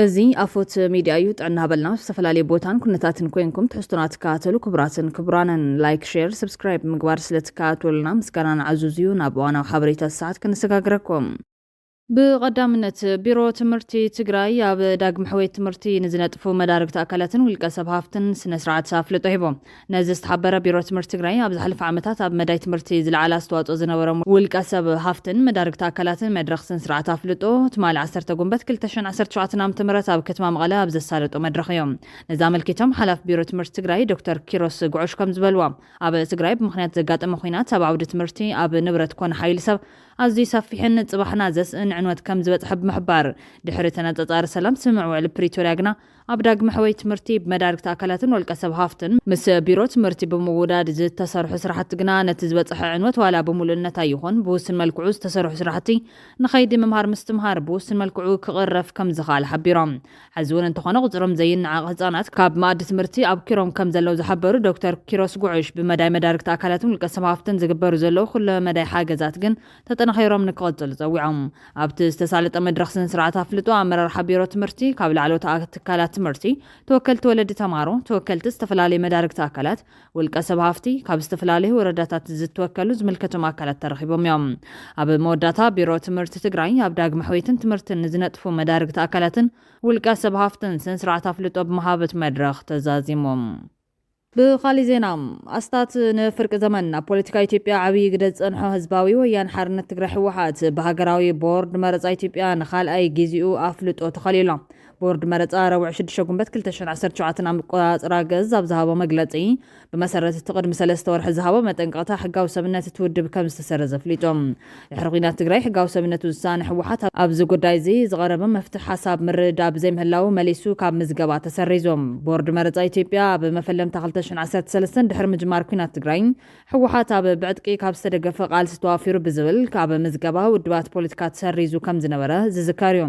እዚ ኣፎት ሚድያ እዩ ጥዕና በልና ዝተፈላለዩ ቦታን ኩነታትን ኮይንኩም ትሕዝቶና ትከታተሉ ክቡራንን ላይክ ሼር ሰብስክራይብ ምግባር ስለትከታተሉና ምስጋናና ዓዙዝ እዩ ናብ እዋናዊ ሓበሬታ ሰዓት ክንሰጋግረኩም ብቀዳምነት ቢሮ ትምህርቲ ትግራይ ኣብ ዳግም ሕወት ትምህርቲ ንዝነጥፉ መዳርግቲ ኣካላትን ውልቀ ሰብ ሃፍትን ስነ ስርዓት ኣፍልጦ ሂቦም ነዚ ዝተሓበረ ቢሮ ትምህርቲ ትግራይ ኣብ ዝሓለፈ ዓመታት ኣብ መዳይ ትምህርቲ ዝለዓለ ኣስተዋፅኦ ዝነበሮም ውልቀ ሰብ ሃፍትን መዳርግቲ ኣካላትን መድረኽ ስነ ስርዓት ኣፍልጦ ትማል 10 ጉንበት 2017 ዓ.ም ኣብ ከተማ መቐለ ኣብ ዘሳለጦ መድረኽ እዮም ነዚ ኣመልኪቶም ሓላፍ ቢሮ ትምህርቲ ትግራይ ዶክተር ኪሮስ ጉዑሽ ከም ዝበልዋ ኣብ ትግራይ ብምኽንያት ዘጋጠመ ኩናት ኣብ ዓውዲ ትምህርቲ ኣብ ንብረት ኮነ ሓይሊ ሰብ ኣዝዩ ሰፊሕን ጽባሕና ዘስእን ዕንወት ከም ዝበጽሕ ብምሕባር ድሕሪ ተነጻጻሪ ሰላም ስምዕ ውዕል ፕሪቶሪያ ግና ኣብ ዳግም ሕወት ትምህርቲ ብመዳርግቲ ኣካላትን ወልቀ ሰብ ሃፍትን ምስ ቢሮ ትምህርቲ ብምውዳድ ዝተሰርሑ ስራሕቲ ግና ነቲ ዝበጽሐ ዕንወት ዋላ ብምሉእነት ኣይኹን ብውስን መልክዑ ዝተሰርሑ ስራሕቲ ንኸይዲ ምምሃር ምስትምሃር ብውስን መልክዑ ክቕረፍ ከም ዝኽኣል ሓቢሮም ሕዚ እውን እንተኾነ ቁፅሮም ዘይነዓቕ ህጻናት ካብ ማእዲ ትምህርቲ ኣብ ኪሮም ከም ዘለዉ ዝሓበሩ ዶክተር ኪሮስ ጉዑሽ ብመዳይ መዳርግቲ ኣካላትን ወልቀ ሰብ ሃፍትን ዝግበሩ ዘለዉ ኩሉ መዳይ ሓገዛት ግን ተጠናኺሮም ንክቕጽሉ ፀዊዖም ኣብቲ ዝተሳለጠ መድረኽ ስነ ስርዓት ኣፍልጦ ኣመራርሓ ቢሮ ትምህርቲ ካብ ላዕሎት ትካላት ትምህርቲ ተወከልቲ ወለዲ ተማሃሮ ተወከልቲ ዝተፈላለዩ መዳርግቲ ኣካላት ውልቀ ሰብ ሃፍቲ ካብ ዝተፈላለዩ ወረዳታት ዝተወከሉ ዝምልከቶም ኣካላት ተረኺቦም እዮም ኣብ መወዳእታ ቢሮ ትምህርቲ ትግራይ ኣብ ዳግም ሕወትን ትምህርትን ዝነጥፉ መዳርግቲ ኣካላትን ውልቀ ሰብ ሃፍትን ስነ ስርዓት ኣፍልጦ ብምሃበት መድረኽ ተዛዚሞም ብኻሊ ዜና ኣስታት ንፍርቂ ዘመን ኣብ ፖለቲካ ኢትዮጵያ ዓብይ ግደ ዝጸንሖ ህዝባዊ ወያነ ሓርነት ትግራይ ህወሓት ብሃገራዊ ቦርድ መረጻ ኢትዮጵያ ንኻልኣይ ግዚኡ ኣፍልጦ ተኸሊሉ ቦርድ መረጻ ረቡዕ 6 ጉንበት 2017 ዓ.ም ቆጻጽራ ገዝ ኣብ ዝሃቦ መግለጺ ብመሰረት እቲ ቅድሚ 3 ወርሒ ዝሃቦ መጠንቀቕታ ሕጋዊ ሰብነት ትውድብ ከም ዝተሰረዘ ፍሊጦም ድሕሪ ኩናት ትግራይ ሕጋዊ ሰብነት ውሳነ ህወሓት ኣብዚ ጉዳይ እዚ ዝቐረበ መፍትሒ ሓሳብ ምርድዳእ ብዘይምህላው መሊሱ ካብ ምዝገባ ተሰሪዞም ቦርድ መረጻ ኢትዮጵያ ኣብ መፈለምታ 2013 ድሕሪ ምጅማር ኩናት ትግራይ ህወሓት ኣብ ብዕጥቂ ካብ ዝተደገፈ ቃልሲ ተዋፊሩ ብዝብል ካብ ምዝገባ ውድባት ፖለቲካ ተሰሪዙ ከም ዝነበረ ዝዝከር እዩ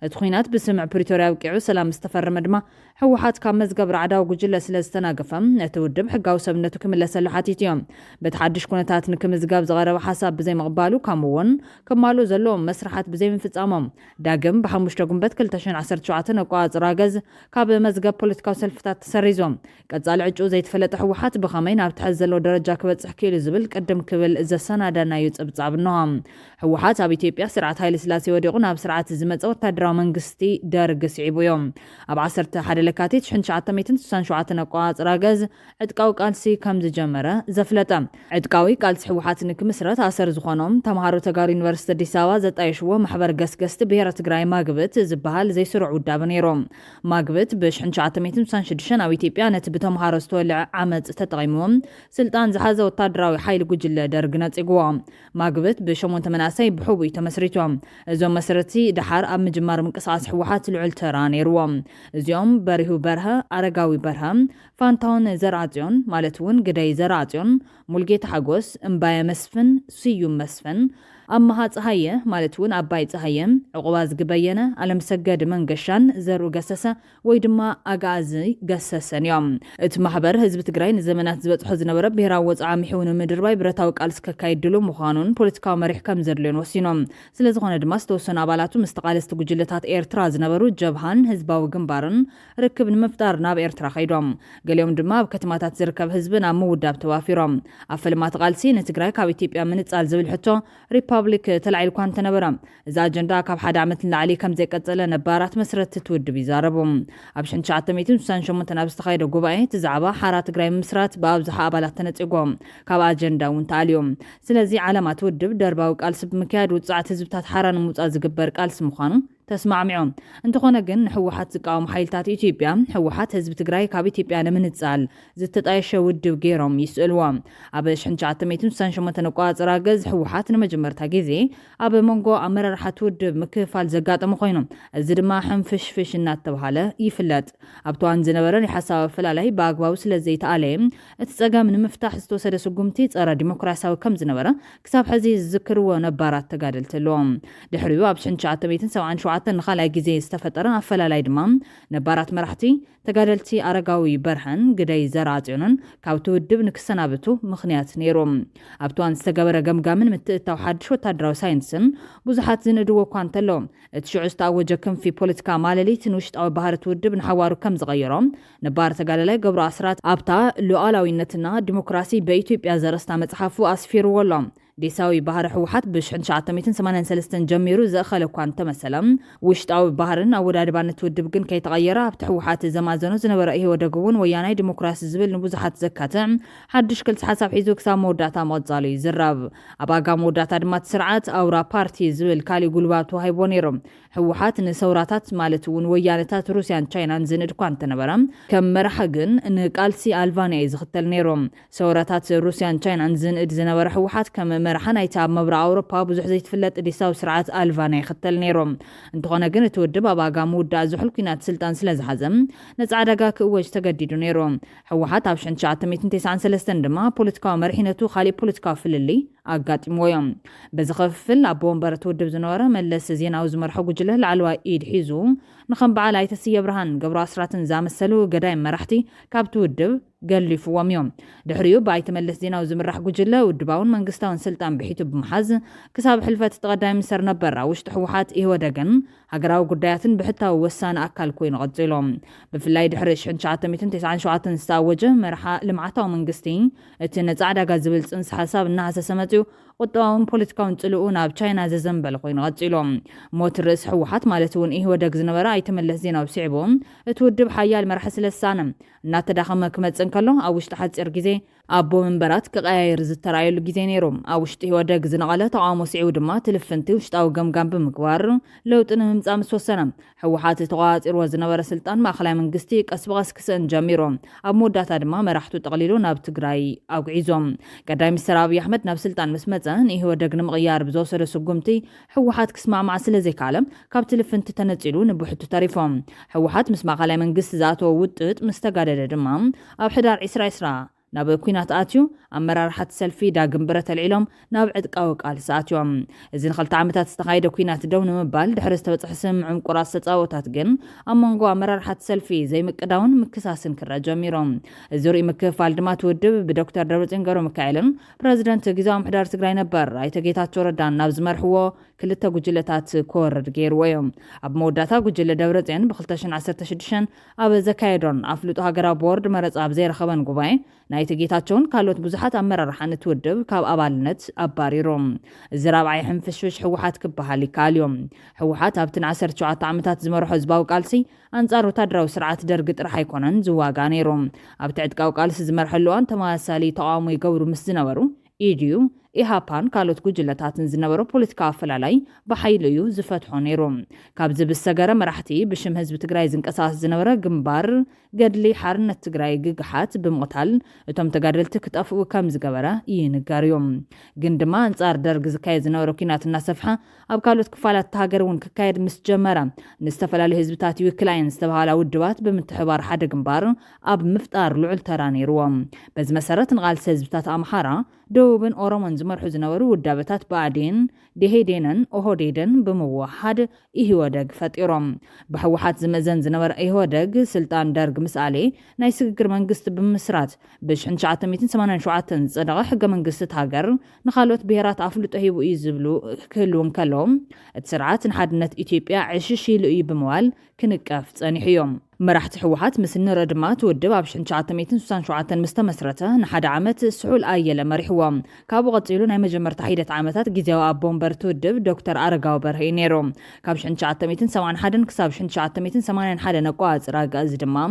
እቲ ኩናት ብስምዕ ፕሪቶሪያ ውቂዑ ሰላም ዝተፈረመ ድማ ህወሓት ካብ መዝገብ ራዕዳዊ ጉጅለ ስለ ዝተናገፈ እቲ ውድብ ሕጋዊ ሰብነቱ ክምለሰሉ ሓቲት እዮም በቲ ሓድሽ ኩነታት ንክምዝጋብ ዝቐረበ ሓሳብ ብዘይምቕባሉ ከምኡውን ከማልኡ ዘለዎም መስራሓት ብዘይምፍጻሞም ዳግም ብ5 ጉንበት 2017 ኣቆጻጽራ ገዝ ካብ መዝገብ ፖለቲካዊ ሰልፍታት ተሰሪዞም ቀጻሊ ዕጩ ዘይተፈለጠ ህወሓት ብኸመይ ናብ ትሕዝ ዘለዎ ደረጃ ክበጽሕ ክኢሉ ዝብል ቅድም ክብል ዘሰናዳናዩ ጽብጻብ እንሆም ህወሓት ኣብ ኢትዮጵያ ስርዓት ሃይለ ስላሴ ወዲቑ ናብ ስርዓት ዝመጸ ወታደራዊ መንግስቲ ደርግ ስዒቡ እዮም ኣብ 11 ለካቲት 1967 ኣቆጻጽራ ገዝ ዕጥቃዊ ቃልሲ ከም ዝጀመረ ዘፍለጠ ዕጥቃዊ ቃልሲ ህወሓት ንክምስረት ኣሰር ዝኾኖም ተምሃሮ ተጋሩ ዩኒቨርሲቲ አዲስ ኣበባ ዘጣየሽዎ ማሕበር ገስገስቲ ብሄረ ትግራይ ማግብት ዝበሃል ዘይስሩዕ ውዳብ ነይሮም ማግብት ብ1966 ኣብ ኢትዮጵያ ነቲ ብተምሃሮ ዝተወልዐ ዓመፅ ተጠቒሞም ስልጣን ዝሓዘ ወታደራዊ ሓይሊ ጉጅለ ደርግ ነፂግዎም ማግብት ብ8 መናእሰይ ብሕቡእ ተመስሪቶም እዞም መስረቲ ድሓር ኣብ ምጅማር ምንቅስቃስ ህወሓት ልዑል ተራ ነይርዎም እዚኦም በሪሁ በርሀ ኣረጋዊ በርሀ ፋንታውን ዘርኣጽዮን ማለት እውን ግደይ ዘርኣጽዮን ሙልጌታ ሓጎስ እምባየ መስፍን ስዩም መስፍን ኣማሃ ፀሃየ ማለት እውን ኣባይ ፀሃየ ዕቁባ ዝግበየነ ኣለምሰገድ መንገሻን ዘርኡ ገሰሰ ወይ ድማ ኣጋዚ ገሰሰን እዮም እቲ ማሕበር ህዝቢ ትግራይ ንዘመናት ዝበፅሖ ዝነበረ ብሄራዊ ወፃኢ ምሕውን ምድርባይ ብረታዊ ቃልሲ ከካይድሉ ምዃኑን ፖለቲካዊ መሪሕ ከም ዘድልዮን ወሲኖም ስለዝኾነ ድማ ዝተወሰኑ ኣባላቱ ምስ ተቃለስቲ ጉጅለታት ኤርትራ ዝነበሩ ጀብሃን ህዝባዊ ግንባርን ርክብ ንምፍጣር ናብ ኤርትራ ከይዶም ገሊኦም ድማ ኣብ ከተማታት ዝርከብ ህዝቢ ናብ ምውዳብ ተዋፊሮም ኣብ ፈልማት ቃልሲ ንትግራይ ካብ ኢትዮጵያ ምንጻል ዝብል ሕቶ ሪፓብሊክ ተላዒል እኳ እንተነበረ እዚ ኣጀንዳ ካብ ሓደ ዓመት ንላዕሊ ከም ዘይቀጸለ ነባራት መስረት ትውድብ ይዛረቡ ኣብ 1968 ኣብ ዝተኻየደ ጉባኤ እቲ ዛዕባ ሓራ ትግራይ ምስራት ብኣብዝሓ ኣባላት ተነፂጎም ካብ ኣጀንዳ እውን ተኣልዮም ስለዚ ዓላማ ትውድብ ደርባዊ ቃልሲ ብምክያድ ውፅዓት ህዝብታት ሓራ ንምውፃእ ዝግበር ቃልሲ ምዃኑ ተስማዕሚዖም እንተኾነ ግን ህወሓት ዝቃወሙ ሓይልታት ኢትዮጵያ ህወሓት ህዝቢ ትግራይ ካብ ኢትዮጵያ ንምንጻል ዝተጣየሸ ውድብ ገይሮም ይስእልዎም ኣብ 1968 ኣቆጻጽራ ገዝ ህወሓት ንመጀመርታ ግዜ ኣብ መንጎ ኣመራርሓት ውድብ ምክፍፋል ዘጋጠመ ኮይኑ እዚ ድማ ሕንፍሽፍሽ እናተባሃለ ይፍለጥ ኣብ ተዋን ዝነበረ ናይ ሓሳብ ኣፈላላይ ብኣግባቡ ስለዘይተኣለየ እቲ ፀገም ንምፍታሕ ዝተወሰደ ስጉምቲ ፀረ ዲሞክራሲያዊ ከም ዝነበረ ክሳብ ሕዚ ዝዝክርዎ ነባራት ተጋደልቲ ኣለዎም ድሕሪኡ ኣብ 1977 2009 ንኻልኣይ ግዜ ዝተፈጠረ ኣፈላላይ ድማ ነባራት መራሕቲ ተጋደልቲ ኣረጋዊ በርሃን ግደይ ዘራጽዮንን ካብቲ ውድብ ንክሰናብቱ ምኽንያት ነይሮም ኣብቲ እዋን ዝተገበረ ገምጋምን ምትእታው ሓድሽ ወታደራዊ ሳይንስን ብዙሓት ዝንድዎ እኳ እንተሎ እቲ ሽዑ ዝተኣወጀ ክንፊ ፖለቲካ ማለሊት ንውሽጣዊ ባህርቲ ውድብ ንሓዋሩ ከም ዝቐይሮም ነባር ተጋዳላይ ገብሩ ኣስራት ኣብታ ሉዓላዊነትና ዲሞክራሲ በኢትዮጵያ ዘረስታ መጽሓፉ ኣስፊርዎ ኣሎ ዲሳዊ ባህር ሕወሓት ብ1983 ጀሚሩ ዘእኸለ እኳ እንተመሰለ ውሽጣዊ ባህርን ኣወዳድባነት ውድብ ግን ከይተቐየረ ኣብቲ ሕወሓት ዘማዘኑ ዝነበረ ኢህወደግ እውን ወያናይ ዲሞክራሲ ዝብል ንብዙሓት ዘካትዕ ሓድሽ ክልሲ ሓሳብ ሒዙ ክሳብ መወዳእታ ምቕጻሉ ይዝረብ ኣብ ኣጋ መወዳእታ ድማ እቲ ስርዓት ኣውራ ፓርቲ ዝብል ካሊእ ጉልባት ወሂቦ ነይሮም ሕወሓት ንሰውራታት ማለት እውን ወያነታት ሩስያን ቻይናን ዝንድ እኳ እንተነበረ ከም መራሒ ግን ንቃልሲ ኣልባንያ ዝኽተል ነይሮም ሰውራታት ሩስያን ቻይናን ዝንድ ዝነበረ ሕወሓት ከም መራሒ ናይቲ ኣብ ምብራቕ ኣውሮፓ ብዙሕ ዘይትፍለጥ ዲሳዊ ስርዓት ኣልባንያ ይኽተል ነይሮም እንተኾነ ግን እቲ ውድብ ኣብ ኣጋ ምውዳእ ዝሑል ኩናት ስልጣን ስለ ዝሓዘ ነፃ ዕዳጋ ክእወጅ ተገዲዱ ነይሮም ሕወሓት ኣብ 1993 ድማ ፖለቲካዊ መሪሕነቱ ካሊእ ፖለቲካዊ ፍልሊ ኣጋጢምዎ እዮም በዚ ክፍል ኣብ ወንበር ውድብ ዝነበረ መለስ ዜናዊ ዝመርሖ ጉጅለ ላዕለዋይ ኢድ ሒዙ ንኸም በዓል ኣይተ ስየ ብርሃን ገብሩ ኣስራትን ዝኣመሰሉ ገዳይ መራሕቲ ካብቲ ውድብ ገሊፍዎም እዮም ድሕሪኡ ብኣይተ መለስ ዜናዊ ዝምራሕ ጉጅለ ውድባውን መንግስታውን ስልጣን ብሒቱ ብምሓዝ ክሳብ ሕልፈት ተቐዳሚ ሚኒስተር ነበር ኣብ ውሽጢ ሕወሓት ኢህወደግን ሃገራዊ ጉዳያትን ብሕታዊ ወሳኒ ኣካል ኮይኑ ቀፂሎም ብፍላይ ድሕሪ 1997 ዝተኣወጀ መርሓ ልምዓታዊ መንግስቲ እቲ ነፃ ዕዳጋ ዝብል ፅንሲ ሓሳብ እናሃሰሰ መፅኡ ቁጠባውን ፖለቲካውን ጽልኡ ናብ ቻይና ዘዘንበለ ኮይኑ ቀፂሎም ሞት ርእስ ሕወሓት ማለት እውን ኢህወደግ ዝነበረ ኣይተ መለስ ዜናዊ ስዒቦም እቲ ውድብ ሓያል መራሒ ስለሳነ እናተዳኸመ ክመፅእ እንከሎ ኣብ ውሽጢ ሓፂር ግዜ ኣቦ መንበራት ክቀያየር ዝተራየሉ ግዜ ነይሮም ኣብ ውሽጢ ኢህወደግ ዝነቐለ ተቃውሞ ስዒቡ ድማ ትልፍንቲ ውሽጣዊ ገምጋም ብምግባር ለውጢ ንምምፃእ ምስ ወሰነ ሕወሓት ተቆፃፂርዎ ዝነበረ ስልጣን ማእኸላይ መንግስቲ ቀስ ብቐስ ክስእን ጀሚሮም ኣብ መወዳእታ ድማ መራሕቱ ጠቕሊሉ ናብ ትግራይ ኣጉዒዞም ቀዳማይ ሚኒስትር ኣብይ ኣሕመድ ናብ ስልጣን ምስ መፀ ኢህወደግ ንምቕያር ብዝወሰደ ስጉምቲ ሕወሓት ክስማዕማዕ ስለዘይካለ ካብ ትልፍንቲ ተነፂሉ ንብሕቱ ተሪፎም ሕወሓት ምስ ማእኸላይ መንግስቲ ዝኣተወ ውጥጥ ምስ ተጋደደ ድማ ኣብ ሕዳር 2020 ናብ ኩናት ኣትዩ ኣመራርሓት ሰልፊ ዳግም ብረት ተልዒሎም ናብ ዕጥቃዊ ቃልሲ ኣትዮም እዚ ንኽልተ ዓመታት ዝተኻየደ ኩናት ደው ንምባል ድሕሪ ዝተበፅሐ ስምምዕ ምቁራት ተፃወታት ግን ኣብ መንጎ ኣመራርሓት ሰልፊ ዘይምቅዳውን ምክሳስን ክረአ ጀሚሮም እዚ ርኡይ ምክፍፋል ድማ ትውድብ ብዶክተር ደብረፅዮን ገብረ ሚካኤልን ፕረዚደንት ግዝያዊ ምምሕዳር ትግራይ ነበር ኣይተ ጌታቸው ረዳን ናብ ዝመርሕዎ ክልተ ጉጅለታት ክወርድ ገይርዎ እዮም ኣብ መወዳእታ ጉጅለ ደብረፅዮን ብ2016 ኣብ ዘካየዶን ኣፍልጦ ሃገራዊ ቦርድ መረፃ ኣብ ዘይረኸበን ጉባኤ ናይቲ ጌታቸውን ካልኦት ብዙሓት ኣመራርሓን ትውድብ ካብ ኣባልነት ኣባሪሮም እዚ ራብዓይ ሕንፍሽፍሽ ሕወሓት ክበሃል ይከኣል እዮም ሕወሓት ኣብቲ 17 ዓመታት ዝመርሖ ህዝባዊ ቃልሲ ኣንጻር ወታደራዊ ስርዓት ደርጊ ጥራሕ ኣይኮነን ዝዋጋ ነይሮም ኣብቲ ዕጥቃዊ ቃልሲ ዝመርሐሉ እዋን ተመሳሳሊ ተቃውሞ ይገብሩ ምስ ዝነበሩ ኢድዩ ኢሃፓን ካልኦት ጉጅለታትን ዝነበሩ ፖለቲካዊ ኣፈላላይ ብሓይሊ እዩ ዝፈትሖ ነይሮም ካብዚ ብሰገረ መራሕቲ ብሽም ህዝቢ ትግራይ ዝንቀሳቐስ ዝነበረ ግንባር ገድሊ ሓርነት ትግራይ ግግሓት ብምቕታል እቶም ተጋደልቲ ክጠፍኡ ከም ዝገበረ ይንገር እዮም ግን ድማ አንጻር ደርጊ ዝካየድ ዝነበረ ኩናት እናሰፍሐ ኣብ ካልኦት ክፋላት ሃገር እውን ክካየድ ምስ ጀመረ ንዝተፈላለዩ ህዝብታት ይውክላይን ዝተባሃላ ውድባት ብምትሕባር ሓደ ግንባር ኣብ ምፍጣር ልዑል ተራ ነይርዎም በዚ መሰረት ንቃልሲ ህዝብታት ኣምሓራ ደቡብን ኦሮሞን ዝመርሑ ዝነበሩ ውዳበታት ብኣዴን ደሄዴንን ኦህዴድን ብምዋሓድ ኢህወደግ ፈጢሮም ብሕወሓት ዝመዘን ዝነበረ ኢህወደግ ስልጣን ደርግ ምስኣሌ ናይ ስግግር መንግስቲ ብምስራት ብ1987 ዝፀደቐ ሕገ መንግስቲ ሃገር ንኻልኦት ብሄራት ኣፍልጦ ሂቡ እዩ ዝብሉ ክህልውን ከሎም እቲ ስርዓት ንሓድነት ኢትዮጵያ ዕሽሽ ኢሉ እዩ ብምባል ክንቀፍ ፀኒሑ እዮም መራሕቲ ሕወሓት ምስ ንርኢ ድማ ትውድብ ኣብ 1967 ምስ ተመስረተ ንሓደ ዓመት ስሑል ኣየለ መሪሕዎም ካብኡ ቀፂሉ ናይ መጀመርታ ሂደት ዓመታት ግዜያዊ ኣቦ ወንበር ትውድብ ዶክተር ኣረጋዊ በርሀ ነይሮም ካብ 1971 ክሳብ 1981 ኣቋፅራ ገዝ ድማ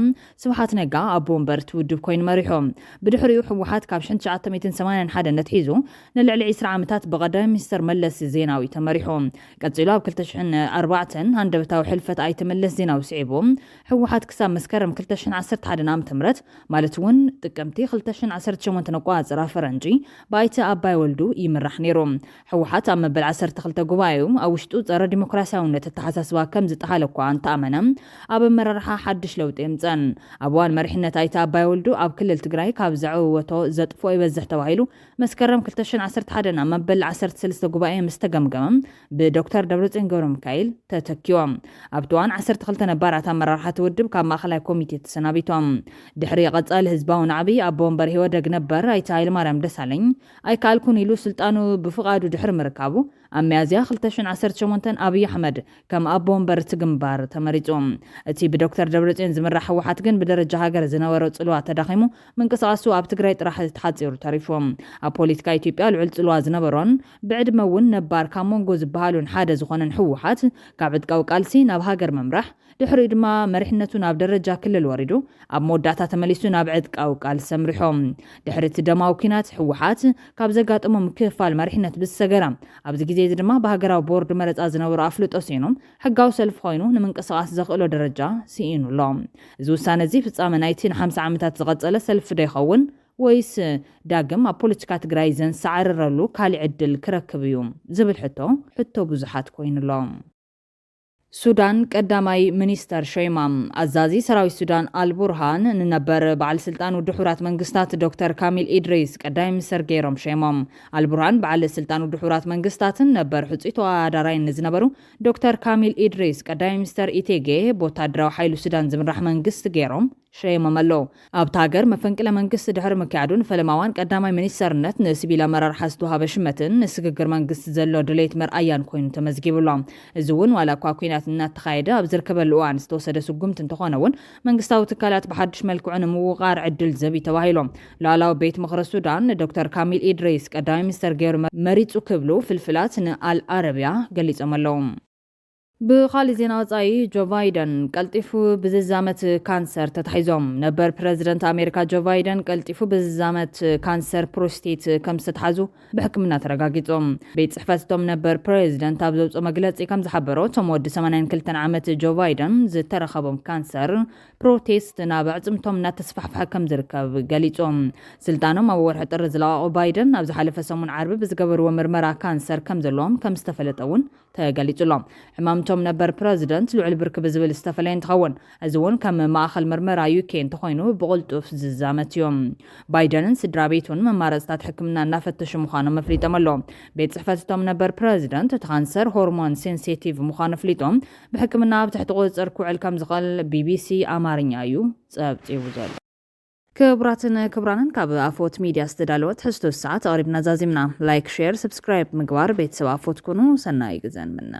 ስብሓት ነጋ ኣቦ ወንበር ትውድብ ኮይኑ መሪሖም ብድሕሪኡ ሕወሓት ካብ 1981 ነትሒዙ ንልዕሊ 20 ዓመታት ብቀዳማይ ሚኒስተር መለስ ዜናዊ ተመሪሖም ቀፂሉ ኣብ 2004 ሃንደበታዊ ሕልፈት ኣይተ መለስ ዜናዊ ስዒቦም ሕወሓት ሕወሓት ክሳብ መስከረም 2011 ዓም ተምረት ማለት እውን ጥቅምቲ 2018 ነቋፅራ ፈረንጂ ባይተ ኣባይ ወልዱ ይምራሕ ነይሩ ሕወሓት ኣብ መበል 12 ጉባኤኡ ኣብ ውሽጡ ፀረ ዲሞክራሲያውነት ተሓሳስባ ከም ዝጠሓለ እኳ እንተኣመነ ኣብ መራርሓ ሓድሽ ለውጢ የምፀን ኣብ እዋን መሪሕነት ኣይተ ኣባይ ወልዱ ኣብ ክልል ትግራይ ካብ ዘዕወቶ ዘጥፎ ይበዝሕ ተባሂሉ መስከረም 2011 ኣብ መበል 13 ጉባኤ ምስ ተገምገመ ብዶክተር ደብረጽዮን ገብረሚካኤል ተተኪዮም ኣብቲ እዋን 12 ነባራት ኣመራርሓ ውድብ ካብ ማእኸላይ ኮሚቴ ተሰናቢቶም ድሕሪ ቀጻሊ ህዝባዊ ናዕቢ ኣብ ወንበር ህወደግ ነበር ኣይተ ሃይለማርያም ደሳለኝ ኣይከኣልኩን ኢሉ ስልጣኑ ብፍቃዱ ድሕሪ ምርካቡ ኣብ ሚያዝያ 2018 ኣብይ ኣሕመድ ከም ኣቦ ወንበር ትግንባር ተመሪጾም እቲ ብዶክተር ደብረጽዮን ዝምራሕ ሕወሓት ግን ብደረጃ ሃገር ዝነበረ ጽልዋ ተዳኺሙ ምንቅስቃሱ ኣብ ትግራይ ጥራሕ ተሓጺሩ ተሪፎም ኣብ ፖለቲካ ኢትዮጵያ ልዑል ጽልዋ ዝነበሮን ብዕድመ እውን ነባር ካብ መንጎ ዝበሃሉን ሓደ ዝኾነን ሕወሓት ካብ ዕጥቃዊ ቃልሲ ናብ ሃገር መምራሕ ድሕሪ ድማ መሪሕነቱ ናብ ደረጃ ክልል ወሪዱ ኣብ መወዳእታ ተመሊሱ ናብ ዕጥቃዊ ቃልሲ ሰምሪሖም ድሕሪ እቲ ደማዊ ኩናት ሕወሓት ካብ ዘጋጠሞም ክፋል መሪሕነት ብዝሰገራ ኣብዚ ግዜ ድማ ብሃገራዊ ቦርድ መረፃ ዝነበሩ ኣፍልጦ ሲኖም ሕጋዊ ሰልፊ ኮይኑ ንምንቅስቃስ ዘኽእሎ ደረጃ ሲኢኑሎ እዚ ውሳነ እዚ ፍጻመ ናይቲ ን50 ዓመታት ዝቐጸለ ሰልፊ ዶ ይኸውን ወይስ ዳግም ኣብ ፖለቲካ ትግራይ ዘንሰዓርረሉ ካልእ ዕድል ክረክብ እዩ ዝብል ሕቶ ብዙሓት ኮይኑሎም ሱዳን ቀዳማይ ሚኒስተር ሸይማም ኣዛዚ ሰራዊት ሱዳን አልቡርሃን ንነበር በዓል ስልጣን ውድብ ሕቡራት መንግስታት ዶክተር ካሚል ኢድሪስ ቀዳማይ ሚኒስተር ገይሮም ሸይማም አልቡርሃን በዓል ስልጣን ውድብ ሕቡራት መንግስታትን ነበር ሕጹይ ተወዳዳራይ ዝነበሩ ዶክተር ካሚል ኢድሪስ ቀዳማይ ሚኒስተር ኢቴጌ በወታደራዊ ሓይሉ ሱዳን ዝምራሕ መንግስት ገይሮም ሸይማም ኣለው ኣብታ ሃገር መፈንቅለ መንግስት ድሕሪ ምክያዱን ፈለማዋን ቀዳማይ ሚኒስተርነት ንሲቪል ኣመራርሓ ዝተዋሃበ ሽመትን ንስግግር መንግስት ዘሎ ድሌት መርኣያን ኮይኑ ተመዝጊቡሎም እዚ እውን ዋላ እኳ ኩናት እናተኻየደ ኣብ ዝርከበሉ እዋን ዝተወሰደ ስጉምቲ እንተኾነ እውን መንግስታዊ ትካላት ብሓድሽ መልክዑ ንምውቃር ዕድል ዘብ ተባሂሎም ላዕላዊ ቤት ምክሪ ሱዳን ዶክተር ካሚል ኢድሪስ ቀዳማይ ሚኒስተር ገይሩ መሪጹ ክብሉ ፍልፍላት ንአልዓረቢያ ገሊጾም ኣለው ብኻሊ ዜና ወጻኢ ጆ ባይደን ቀልጢፉ ብዝዛመት ካንሰር ተታሒዞም ነበር ፕሬዝደንት ኣሜሪካ ጆ ባይደን ቀልጢፉ ብዝዛመት ካንሰር ፕሮስቴት ከም ዝተታሓዙ ብሕክምና ተረጋጊጾም ቤት ጽሕፈቶም ነበር ፕሬዝደንት ኣብ ዘውፅኦ መግለጺ ከም ዝሓበሮ እቶም ወዲ 82 ዓመት ጆ ባይደን ዝተረኸቦም ካንሰር ፕሮቴስት ናብ ኣዕጽምቶም እናተስፋሕፈሐ ከም ዝርከብ ገሊጾም ስልጣኖም ኣብ ወርሒ ጥሪ ዝለዋቑ ባይደን ኣብ ዝሓለፈ ሰሙን ዓርቢ ብዝገበርዎ ምርመራ ካንሰር ከም ዘለዎም ከም ዝተፈለጠ እውን ተገሊጹሎም ሕማምቶም ነበር ፕሬዝደንት ልዑል ብርኪ ብዝብል ዝተፈለየ እንትኸውን እዚ እውን ከም ማእኸል ምርመራ ዩኬ እንተኾይኑ ብቕልጡፍ ዝዛመት እዮም ባይደንን ስድራ ቤቱን መማረፅታት ሕክምና እናፈተሹ ምዃኖም ኣፍሊጦም ኣለው ቤት ጽሕፈቶም ነበር ፕሬዝደንት እቲ ካንሰር ሆርሞን ሴንሲቲቭ ምዃኑ ኣፍሊጦም ብሕክምና ኣብ ትሕቲ ቁፅጥር ክውዕል ከም ዝኽእል ቢቢሲ ኣማርኛ እዩ ጸብጺቡ ዘሎ ክቡራትን ክቡራንን ካብ ኣፎት ሚድያ ዝተዳለወት ሕዝቶ ሰዓት ኣቕሪብና ዛዚምና ላይክ ሼር ሰብስክራይብ ምግባር ቤተሰብ ኣፎት ኩኑ ሰናይ ግዘን ምነ